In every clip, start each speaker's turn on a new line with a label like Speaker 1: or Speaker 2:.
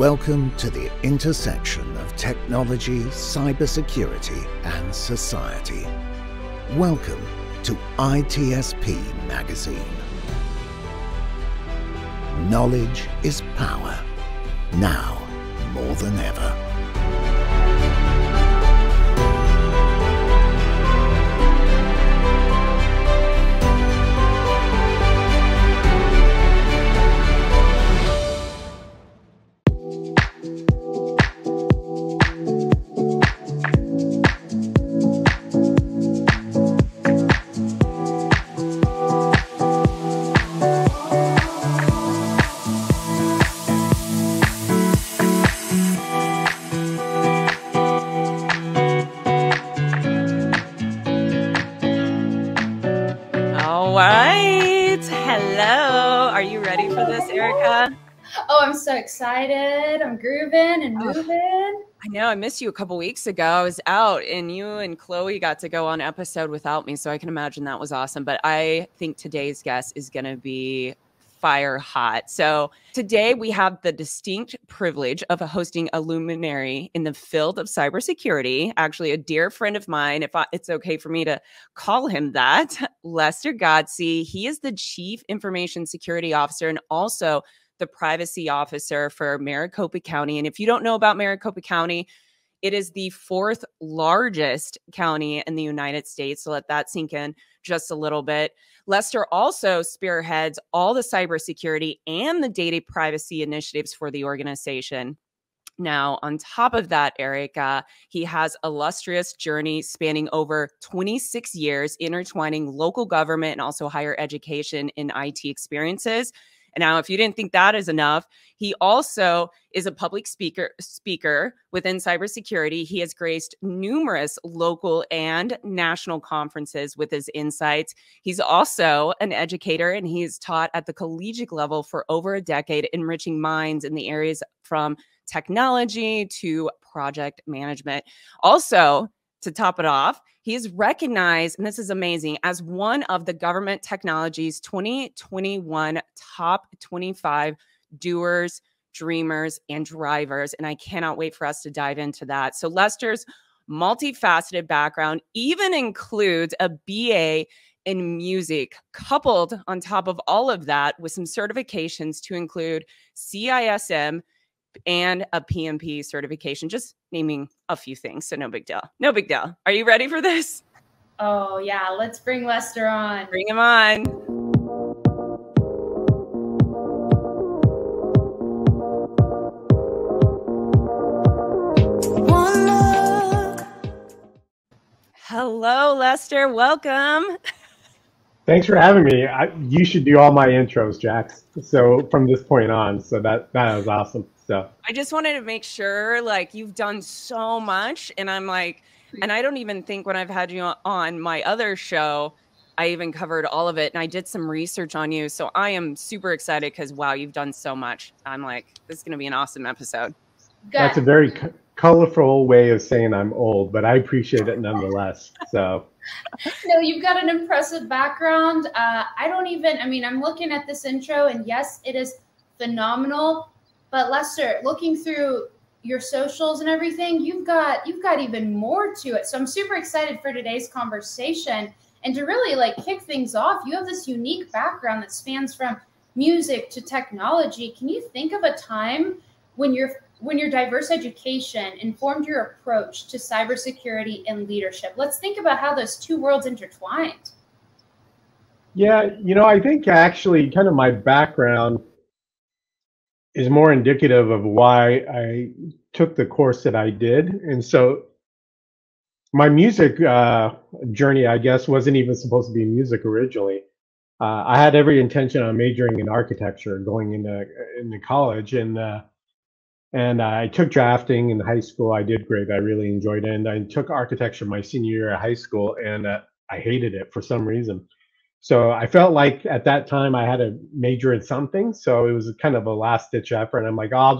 Speaker 1: Welcome to the intersection of technology, cybersecurity, and society. Welcome to ITSP Magazine. Knowledge is power, now more than ever.
Speaker 2: Oh, I'm so excited. I'm grooving and moving.
Speaker 3: I know. I missed you a couple weeks ago. I was out and you and Chloe got to go on an episode without me. So I can imagine that was awesome. But I think today's guest is going to be fire hot. So today we have the distinct privilege of hosting a luminary in the field of cybersecurity, actually a dear friend of mine, if it's okay for me to call him that, Lester Godsey. He is the Chief Information Security Officer and also the Privacy Officer for Maricopa County. And if you don't know about Maricopa County, it is the fourth largest county in the United States. So let that sink in just a little bit. Lester also spearheads all the cybersecurity and the data privacy initiatives for the organization. Now, on top of that, Erika, he has an illustrious journey spanning over 26 years, intertwining local government and also higher education in IT experiences. And now, if you didn't think that is enough, he also is a public speaker within cybersecurity. He has graced numerous local and national conferences with his insights. He's also an educator, and he's taught at the collegiate level for over a decade, enriching minds in the areas from technology to project management. Also, to top it off, he is recognized, and this is amazing, as one of the Government Technology's 2021 top 25 doers, dreamers, and drivers. And I cannot wait for us to dive into that. So Lester's multifaceted background even includes a BA in music, coupled on top of all of that with some certifications to include CISM and a PMP certification, just naming a few things. So no big deal. No big deal. Are you ready for this?
Speaker 2: Oh, yeah. Let's bring Lester on.
Speaker 3: Bring him on. Hello, Lester. Welcome.
Speaker 4: Thanks for having me. You should do all my intros, Jax. So from this point on, so that was awesome. So
Speaker 3: I just wanted to make sure, like, you've done so much, and I'm like, and I don't even think when I've had you on my other show, I even covered all of it, and I did some research on you. So I am super excited because, wow, you've done so much. I'm like, this is going to be an awesome episode.
Speaker 2: Good.
Speaker 4: That's a very colorful way of saying I'm old, but I appreciate it nonetheless. So.
Speaker 2: No, you've got an impressive background. I'm looking at this intro, and yes, it is phenomenal. But Lester, looking through your socials and everything, you've got even more to it. So I'm super excited for today's conversation and to really kick things off. You have this unique background that spans from music to technology. Can you think of a time when your diverse education informed your approach to cybersecurity and leadership? Let's think about how those two worlds intertwined.
Speaker 4: Yeah, I think actually kind of my background is more indicative of why I took the course that I did. And so my music journey, I guess, wasn't even supposed to be music originally. I had every intention on majoring in architecture going into college, and I took drafting in high school. I did great. I really enjoyed it. And I took architecture my senior year of high school, and I hated it for some reason. So I felt like at that time I had to major in something. So it was kind of a last ditch effort. And I'm like, I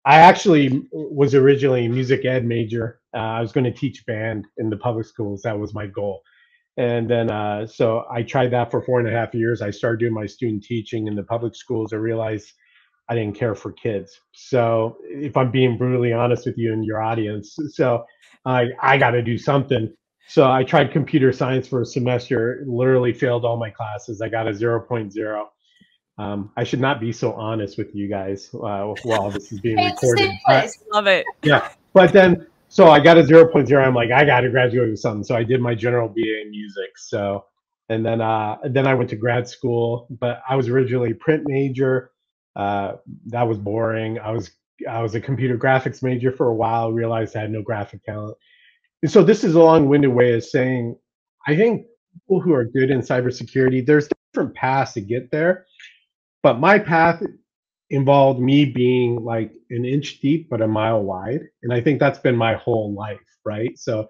Speaker 4: actually was originally a music ed major. I was going to teach band in the public schools. That was my goal. And then, so I tried that for 4.5 years. I started doing my student teaching in the public schools. I realized I didn't care for kids. So if I'm being brutally honest with you and your audience, so I got to do something. So I tried computer science for a semester, literally failed all my classes. I got a 0.0. I should not be so honest with you guys while this is being
Speaker 2: Hey, it's the
Speaker 4: recorded.
Speaker 2: same place.
Speaker 3: Love it.
Speaker 4: Yeah. But then, so I got a 0.0. I'm like, I got to graduate with something. So I did my general BA in music. So, and then I went to grad school, but I was originally a print major. That was boring. I was a computer graphics major for a while, realized I had no graphic talent. And so this is a long-winded way of saying, I think people who are good in cybersecurity, there's different paths to get there. But my path involved me being like an inch deep, but a mile wide. And I think that's been my whole life, right? So,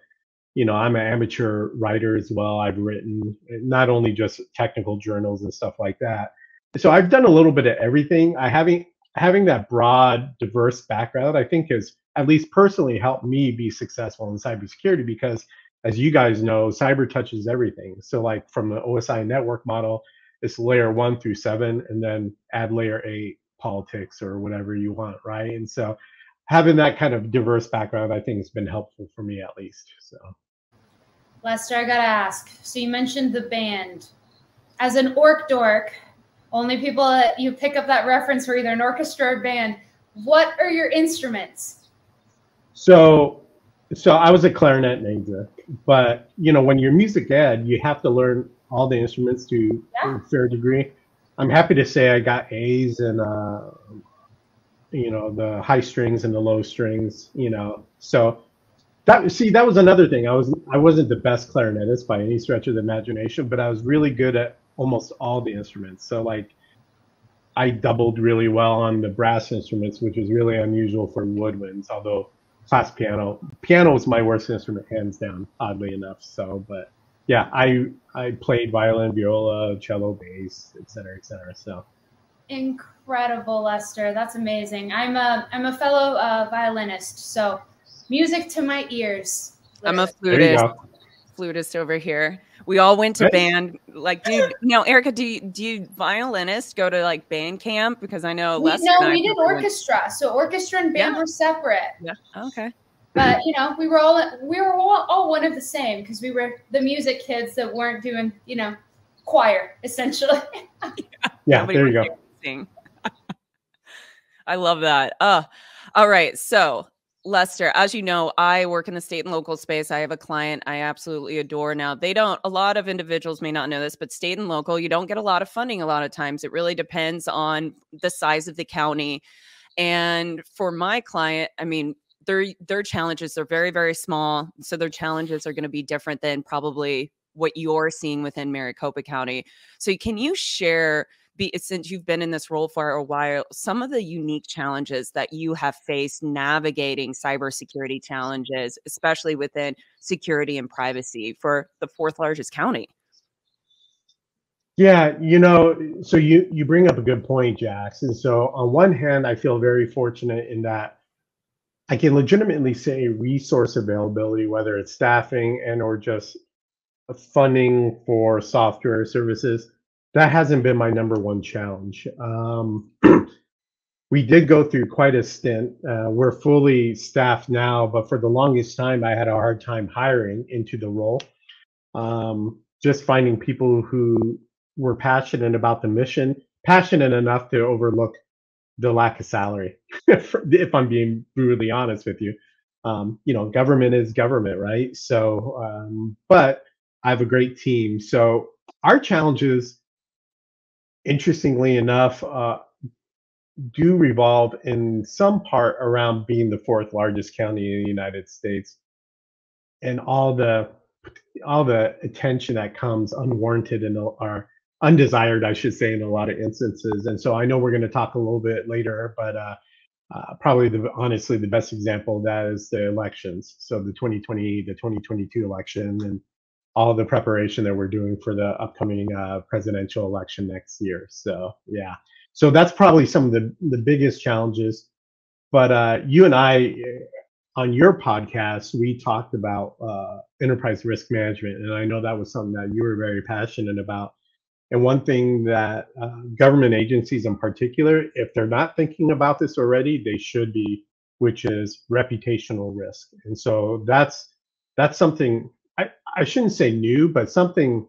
Speaker 4: I'm an amateur writer as well. I've written not only just technical journals and stuff like that. So I've done a little bit of everything. Having that broad, diverse background, I think has at least personally helped me be successful in cybersecurity because, as you guys know, cyber touches everything. So like from the OSI network model, it's layer 1 through 7, and then add layer 8 politics or whatever you want, right? And so having that kind of diverse background, I think has been helpful for me at least. So,
Speaker 2: Lester, I gotta ask. So you mentioned the band. As an orc dork, only people that you pick up that reference were either an orchestra or band. What are your instruments?
Speaker 4: So I was a clarinet major, but when you're music ed, you have to learn all the instruments to a fair degree. I'm happy to say I got A's in the high strings and the low strings. So that was another thing. I wasn't the best clarinetist by any stretch of the imagination, but I was really good at almost all the instruments. So like I doubled really well on the brass instruments, which is really unusual for woodwinds, although class piano was my worst instrument, hands down, oddly enough. So, but yeah, I played violin, viola, cello, bass, et cetera, so.
Speaker 2: Incredible, Lester. That's amazing. I'm a fellow violinist, so music to my ears.
Speaker 3: I'm a flutist over here. We all went to band. Like, dude, Erika, do you violinist go to like band camp? Because I know
Speaker 2: we did orchestra. So orchestra and band were separate.
Speaker 3: Yeah. Okay.
Speaker 2: But we were all one of the same because we were the music kids that weren't doing choir essentially.
Speaker 4: Yeah. There you go.
Speaker 3: Sing. I love that. All right. So Lester, as you know, I work in the state and local space. I have a client I absolutely adore. Now, a lot of individuals may not know this, but state and local, you don't get a lot of funding a lot of times. It really depends on the size of the county. And for my client, I mean, their challenges are very, very small. So their challenges are going to be different than probably what you're seeing within Maricopa County. So can you share, since you've been in this role for a while, some of the unique challenges that you have faced navigating cybersecurity challenges, especially within security and privacy for the 4th largest county?
Speaker 4: Yeah, so you bring up a good point, Jax. And so on one hand, I feel very fortunate in that I can legitimately say resource availability, whether it's staffing and or just funding for software services, that hasn't been my number one challenge. We did go through quite a stint. We're fully staffed now, but for the longest time, I had a hard time hiring into the role. Just finding people who were passionate about the mission, passionate enough to overlook the lack of salary, if I'm being brutally honest with you. Government is government, right? So, but I have a great team. So our challenges, interestingly enough, do revolve in some part around being the 4th largest county in the United States, and all the attention that comes unwarranted or undesired, I should say, in a lot of instances. And so I know we're going to talk a little bit later, but probably honestly the best example of that is the elections. So the 2020, the 2022 election, and all the preparation that we're doing for the upcoming presidential election next year. So yeah, so that's probably some of the biggest challenges. But you and I, on your podcast, we talked about enterprise risk management, and I know that was something that you were very passionate about. And one thing that government agencies in particular, if they're not thinking about this already, they should be, which is reputational risk. And so that's something, I shouldn't say new, but something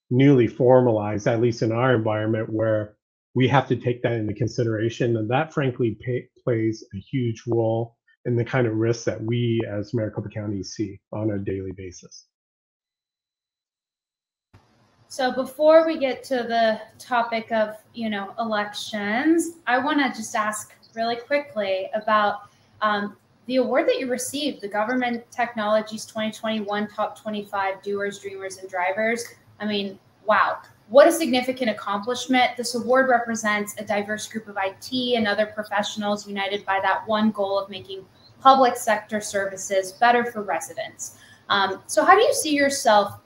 Speaker 4: newly formalized, at least in our environment, where we have to take that into consideration. And that frankly plays a huge role in the kind of risks that we as Maricopa County see on a daily basis.
Speaker 2: So before we get to the topic of, elections, I want to just ask really quickly about the award that you received, the Government Technologies 2021 Top 25 Doers, Dreamers, and Drivers. I mean, wow, what a significant accomplishment. This award represents a diverse group of IT and other professionals united by that one goal of making public sector services better for residents. So how do you see yourself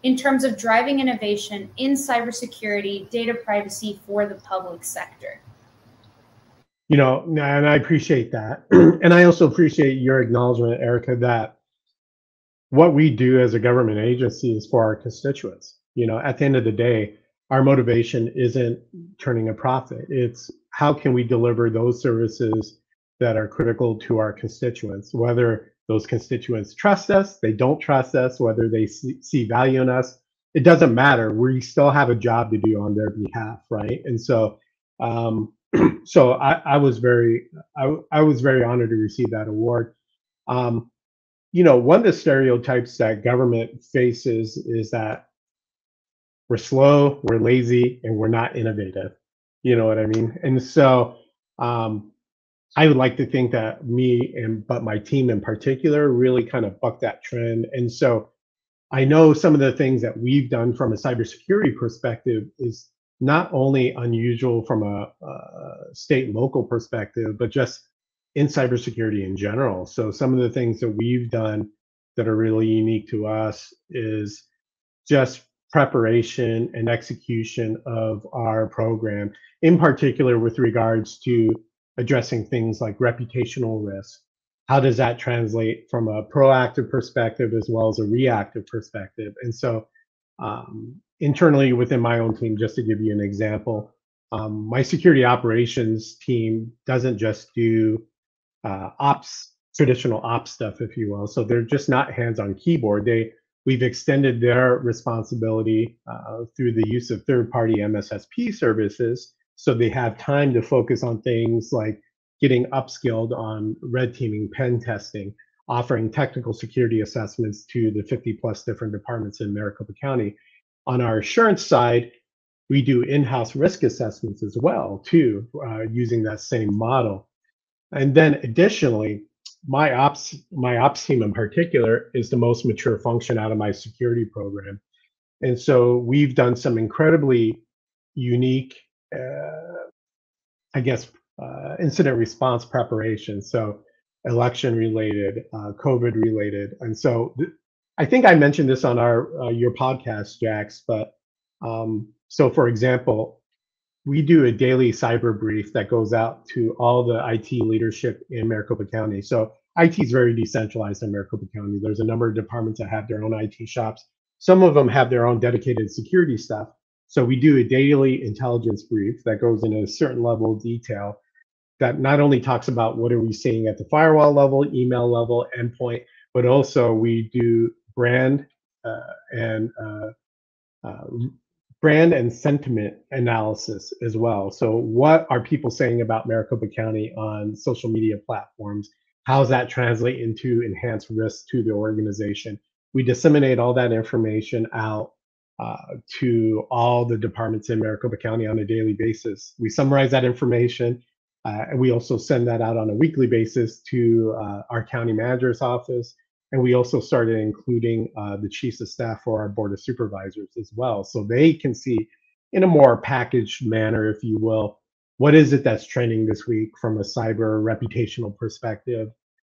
Speaker 2: in terms of driving innovation in cybersecurity, data privacy for the public sector?
Speaker 4: And I appreciate that. And I also appreciate your acknowledgement, Erika, that what we do as a government agency is for our constituents. At the end of the day, our motivation isn't turning a profit. It's how can we deliver those services that are critical to our constituents, whether those constituents trust us, they don't trust us, whether they see value in us, it doesn't matter. We still have a job to do on their behalf, right? And so, so I was very honored to receive that award. One of the stereotypes that government faces is that we're slow, we're lazy, and we're not innovative. You know what I mean? And so, I would like to think that but my team in particular really kind of bucked that trend. And so I know some of the things that we've done from a cybersecurity perspective is not only unusual from a state and local perspective, but just in cybersecurity in general. So some of the things that we've done that are really unique to us is just preparation and execution of our program, in particular with regards to addressing things like reputational risk. How does that translate from a proactive perspective as well as a reactive perspective? And so internally within my own team, just to give you an example, my security operations team doesn't just do traditional ops stuff, if you will. So they're just not hands on keyboard. We've extended their responsibility through the use of third-party MSSP services, so they have time to focus on things like getting upskilled on red teaming, pen testing, offering technical security assessments to the 50+ different departments in Maricopa County. On our assurance side, we do in-house risk assessments as well, too, using that same model. And then additionally, my ops team in particular is the most mature function out of my security program. And so we've done some incredibly unique, incident response preparation. So election related, COVID related. And so I think I mentioned this on your podcast, Jax, but so for example, we do a daily cyber brief that goes out to all the IT leadership in Maricopa County. So IT is very decentralized in Maricopa County. There's a number of departments that have their own IT shops. Some of them have their own dedicated security staff. So we do a daily intelligence brief that goes into a certain level of detail that not only talks about what are we seeing at the firewall level, email level, endpoint, but also we do brand and sentiment analysis as well. So what are people saying about Maricopa County on social media platforms? How does that translate into enhanced risk to the organization? We disseminate all that information out to all the departments in Maricopa County on a daily basis. We summarize that information, and we also send that out on a weekly basis to our county manager's office. And we also started including the chiefs of staff for our board of supervisors as well. So they can see in a more packaged manner, if you will, what is it that's trending this week from a cyber reputational perspective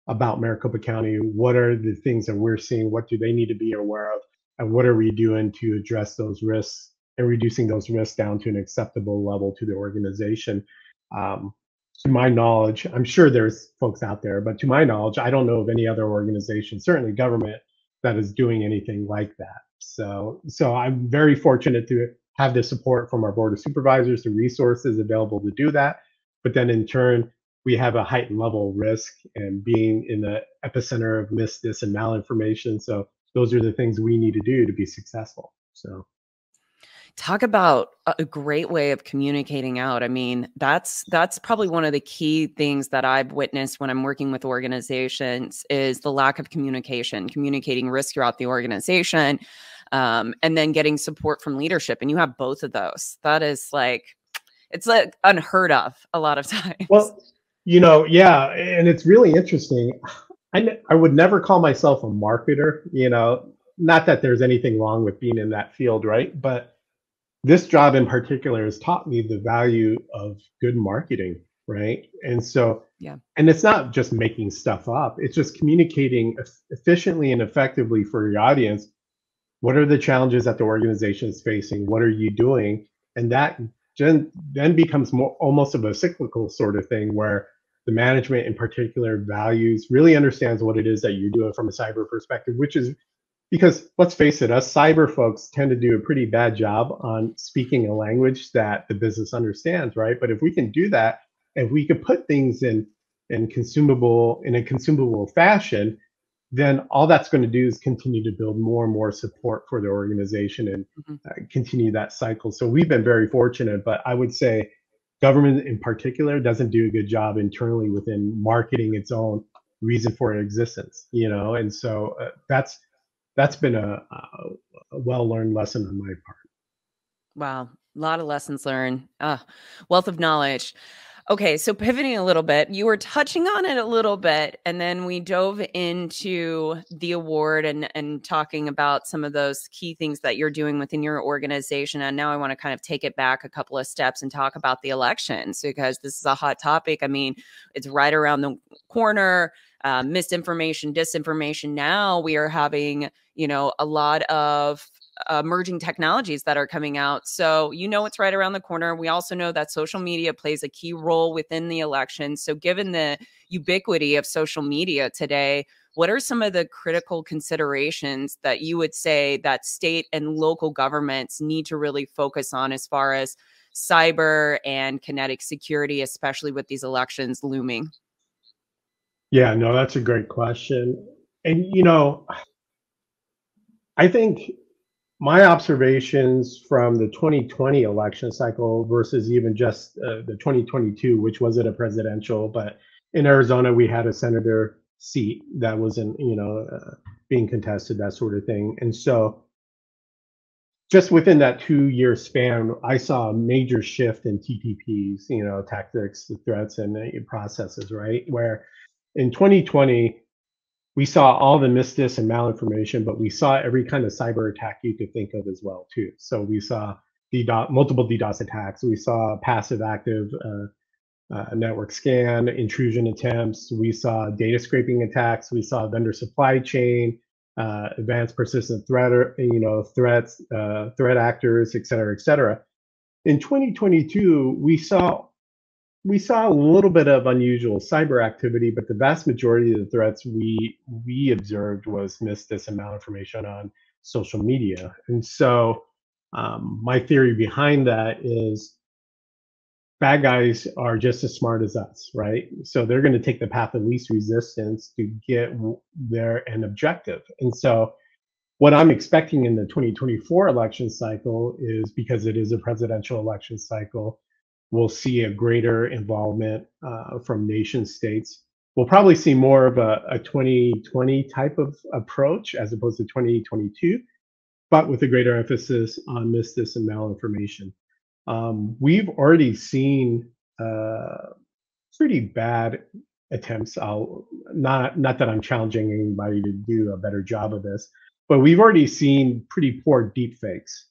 Speaker 4: about Maricopa County? What are the things that we're seeing? What do they need to be aware of? And what are we doing to address those risks and reducing those risks down to an acceptable level to the organization? To my knowledge, I'm sure there's folks out there, but to my knowledge, I don't know of any other organization, certainly government, that is doing anything like that. So I'm very fortunate to have the support from our board of supervisors, the resources available to do that. But then in turn, we have a heightened level of risk and being in the epicenter of dis and malinformation. So those are the things we need to do to be successful. So
Speaker 3: talk about a great way of communicating out. I mean, that's probably one of the key things that I've witnessed when I'm working with organizations is the lack of communicating risk throughout the organization, and then getting support from leadership. And you have both of those. That is like, it's like unheard of a lot of times.
Speaker 4: Well, yeah, and it's really interesting. I would never call myself a marketer, not that there's anything wrong with being in that field, right? But this job in particular has taught me the value of good marketing, right? And so,
Speaker 3: yeah.
Speaker 4: And it's not just making stuff up, it's just communicating efficiently and effectively for your audience. What are the challenges that the organization is facing? What are you doing? And that then becomes more almost of a cyclical sort of thing where the management in particular really understands what it is that you're doing from a cyber perspective, which is because let's face it, us cyber folks tend to do a pretty bad job on speaking a language that the business understands, right? But if we can do that, if we could put things in a consumable fashion, then all that's going to do is continue to build more and more support for the organization and continue that cycle. So we've been very fortunate, but I would say government in particular doesn't do a good job internally within marketing its own reason for existence, and so that's been a well-learned lesson on my part.
Speaker 3: Wow. A lot of lessons learned. Wealth of knowledge. Okay. So pivoting a little bit, you were touching on it a little bit, and then we dove into the award and talking about some of those key things that you're doing within your organization. And now I want to kind of take it back a couple of steps and talk about the elections, because this is a hot topic. I mean, it's right around the corner. Misinformation, disinformation. Now we are having, a lot of emerging technologies that are coming out. So, it's right around the corner. We also know that social media plays a key role within the election. So given the ubiquity of social media today, what are some of the critical considerations that you would say that state and local governments need to really focus on as far as cyber and kinetic security, especially with these elections looming?
Speaker 4: Yeah, no, that's a great question. And, I think my observations from the 2020 election cycle versus even just the 2022, which wasn't a presidential, but in Arizona, we had a senator seat that was being contested, that sort of thing. And so just within that 2-year span, I saw a major shift in TTPs, tactics, threats, and processes, right? Where in 2020, we saw all the misdis and malinformation, but we saw every kind of cyber attack you could think of as well, too. So we saw multiple DDoS attacks. We saw passive active network scan, intrusion attempts. We saw data scraping attacks. We saw vendor supply chain, advanced persistent threats, threat actors, et cetera, et cetera. In 2022, we saw a little bit of unusual cyber activity, but the vast majority of the threats we observed was misdis and malinformation on social media. And so my theory behind that is bad guys are just as smart as us, right? So they're going to take the path of least resistance to get an objective. And so what I'm expecting in the 2024 election cycle is, because it is a presidential election cycle, we'll see a greater involvement from nation states. We'll probably see more of a 2020 type of approach as opposed to 2022, but with a greater emphasis on misdis and malinformation. We've already seen pretty bad attempts. Not that I'm challenging anybody to do a better job of this, but we've already seen pretty poor deepfakes,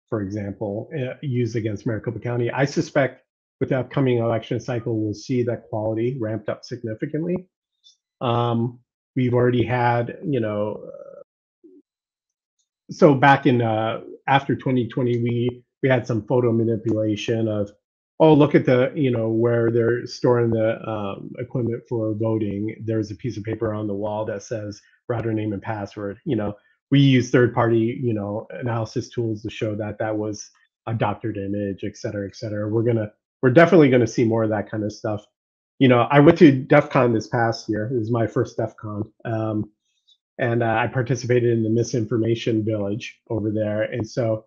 Speaker 4: for example, used against Maricopa County. I suspect with the upcoming election cycle, we'll see that quality ramped up significantly. We've already had, so back in after 2020, we had some photo manipulation of, oh, look at the, where they're storing the equipment for voting. There's a piece of paper on the wall that says router name and password. We use third-party, analysis tools to show that that was a doctored image, et cetera, et cetera. We're definitely gonna see more of that kind of stuff. You know, I went to DEF CON this past year. It was my first DEF CON. And I participated in the misinformation village over there. And so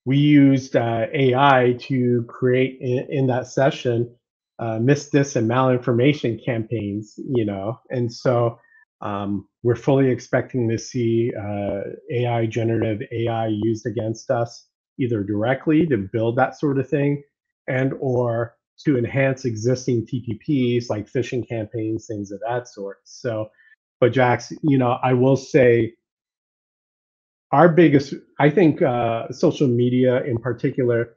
Speaker 4: we used AI to create in that session mis, dis, and malinformation campaigns, you know. And so we're fully expecting to see generative AI used against us, either directly to build that sort of thing, and or to enhance existing TPPs like phishing campaigns, things of that sort. So, but Jax, you know, I will say our biggest, I think social media in particular,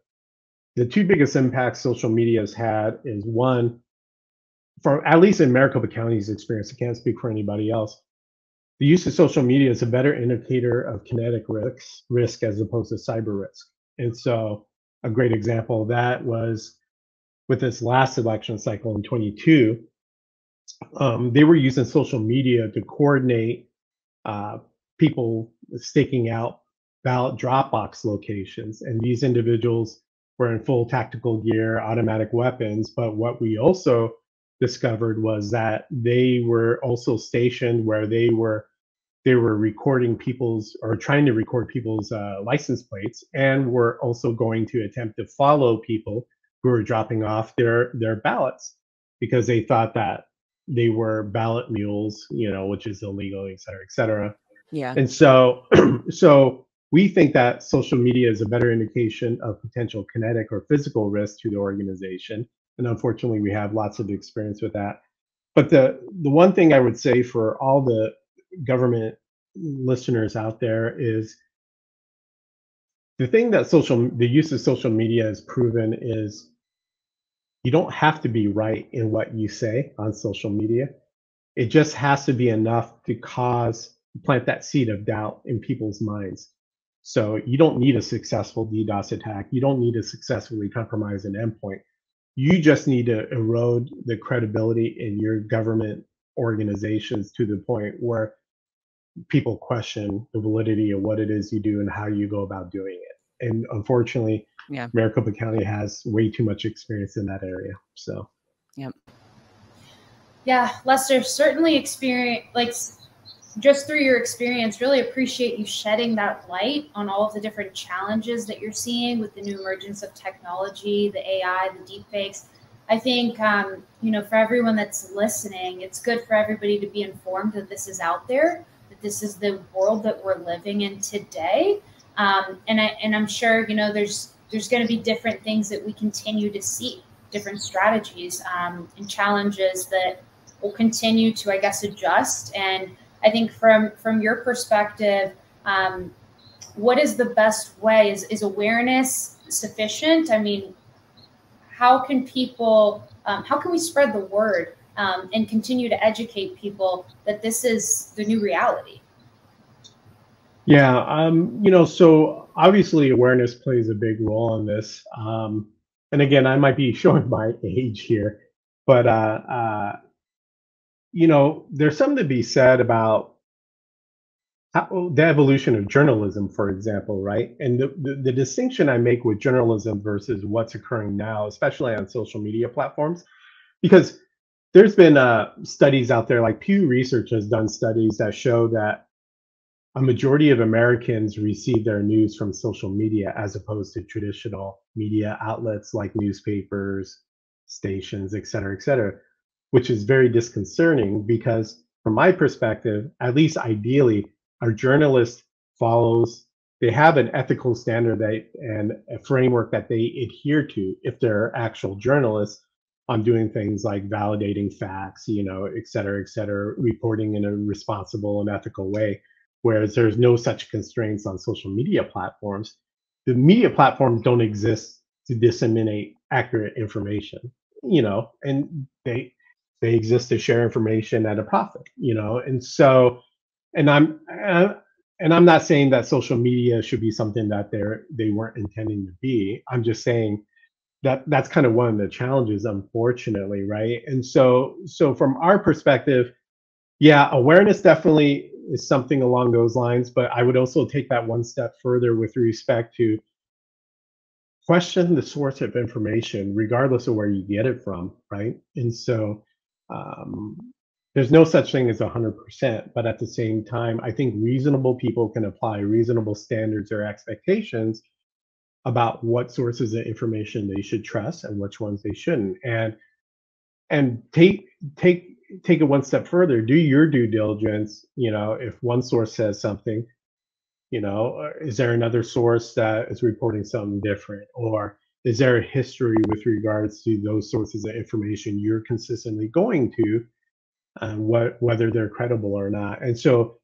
Speaker 4: the two biggest impacts social media has had is one, for at least in Maricopa County's experience, I can't speak for anybody else, the use of social media is a better indicator of kinetic risk as opposed to cyber risk. And so a great example of that was with this last election cycle in 22, they were using social media to coordinate people staking out ballot drop box locations. And these individuals were in full tactical gear, automatic weapons. But what we also discovered was that they were also stationed where they were recording people's, or trying to record people's license plates, and were also going to attempt to follow people who were dropping off their ballots because they thought that they were ballot mules, you know, which is illegal, et cetera, et cetera.
Speaker 3: Yeah.
Speaker 4: And so, so we think that social media is a better indication of potential kinetic or physical risk to the organization. And unfortunately, we have lots of experience with that. But the one thing I would say for all the government listeners out there is the thing that the use of social media has proven is you don't have to be right in what you say on social media. It just has to be enough to plant that seed of doubt in people's minds. So you don't need a successful DDoS attack. You don't need to successfully compromise an endpoint. You just need to erode the credibility in your government organizations to the point where people question the validity of what it is you do and how you go about doing it. And unfortunately,
Speaker 3: yeah,
Speaker 4: Maricopa County has way too much experience in that area. So,
Speaker 3: yep.
Speaker 2: Yeah, Lester, certainly just through your experience, really appreciate you shedding that light on all of the different challenges that you're seeing with the new emergence of technology, the AI, the deepfakes. I think, you know, for everyone that's listening, it's good for everybody to be informed that this is out there, that this is the world that we're living in today. And I'm sure, you know, there's going to be different things that we continue to see, different strategies and challenges that will continue to, I guess, adjust. And I think from your perspective, what is the best way? Is awareness sufficient? I mean, how can people, how can we spread the word and continue to educate people that this is the new reality?
Speaker 4: Yeah, you know, so obviously awareness plays a big role in this. And again, I might be showing my age here, but you know, there's something to be said about the evolution of journalism, for example, right? And the distinction I make with journalism versus what's occurring now, especially on social media platforms, because there's been studies out there, like Pew Research has done studies that show that a majority of Americans receive their news from social media as opposed to traditional media outlets like newspapers, stations, et cetera, which is very disconcerting because from my perspective, at least ideally, our journalist they have an ethical standard and a framework that they adhere to if they're actual journalists on doing things like validating facts, you know, et cetera, reporting in a responsible and ethical way. Whereas there's no such constraints on social media platforms. The media platforms don't exist to disseminate accurate information, you know, and they exist to share information at a profit, you know. And so, and I'm not saying that social media should be something that they weren't intending to be. I'm just saying that that's kind of one of the challenges, unfortunately, right? And so from our perspective, yeah, awareness definitely is something along those lines, but I would also take that one step further with respect to question the source of information, regardless of where you get it from, right? And so there's no such thing as 100%, but at the same time, I think reasonable people can apply reasonable standards or expectations about what sources of information they should trust and which ones they shouldn't. And take it one step further. Do your due diligence. If one source says something, is there another source that is reporting something different, or is there a history with regards to those sources of information you're consistently going to, whether they're credible or not? And so,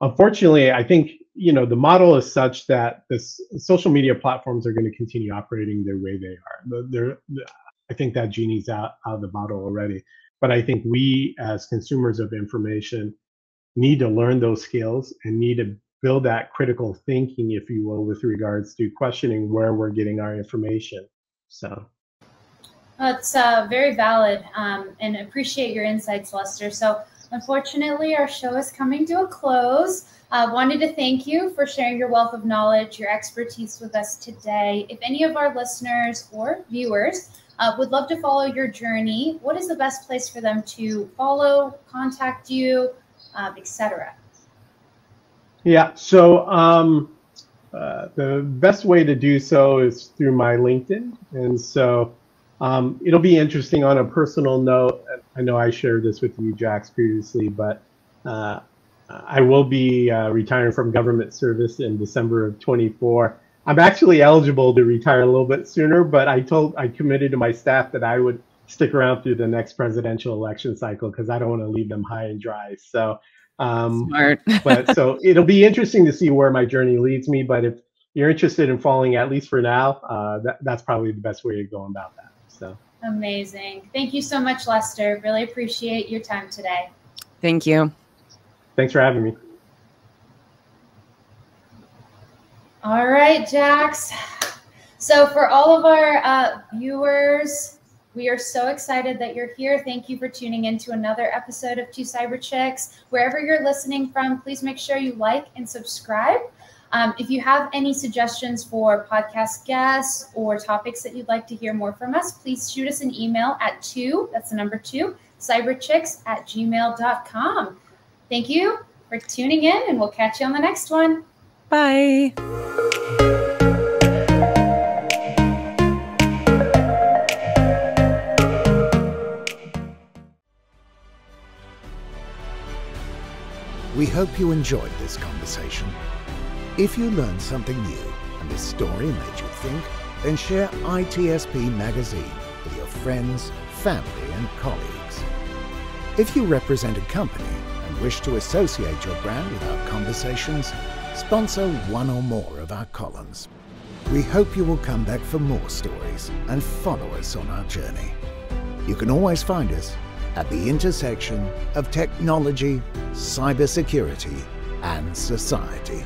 Speaker 4: unfortunately, I think the model is such that this social media platforms are going to continue operating the way they are. I think that genie's out of the bottle already. But I think we, as consumers of information, need to learn those skills and need to build that critical thinking, if you will, with regards to questioning where we're getting our information. So
Speaker 2: that's very valid, and appreciate your insights, Lester. So unfortunately, our show is coming to a close. Wanted to thank you for sharing your wealth of knowledge, your expertise with us today. If any of our listeners or viewers would love to follow your journey, what is the best place for them to follow, contact you, etc.?
Speaker 4: Yeah, so the best way to do so is through my LinkedIn. And so it'll be interesting on a personal note. I know I shared this with you, Jax, previously, but I will be retiring from government service in December of 24. I'm actually eligible to retire a little bit sooner, but I committed to my staff that I would stick around through the next presidential election cycle because I don't want to leave them high and dry. So,
Speaker 3: smart.
Speaker 4: but so it'll be interesting to see where my journey leads me. But if you're interested in following, at least for now, that's probably the best way to go about that. So
Speaker 2: amazing. Thank you so much, Lester. Really appreciate your time today.
Speaker 3: Thank you.
Speaker 4: Thanks for having me.
Speaker 2: All right, Jax. So for all of our viewers, we are so excited that you're here. Thank you for tuning in to another episode of Two Cyber Chicks. Wherever you're listening from, please make sure you like and subscribe. If you have any suggestions for podcast guests or topics that you'd like to hear more from us, please shoot us an email at 2, that's the number 2, cyberchicks@gmail.com. Thank you for tuning in, and we'll catch you on the next one.
Speaker 3: Bye.
Speaker 1: We hope you enjoyed this conversation. If you learned something new and this story made you think, then share ITSP Magazine with your friends, family, and colleagues. If you represent a company and wish to associate your brand with our conversations, sponsor one or more of our columns. We hope you will come back for more stories and follow us on our journey. You can always find us at the intersection of technology, cybersecurity, and society.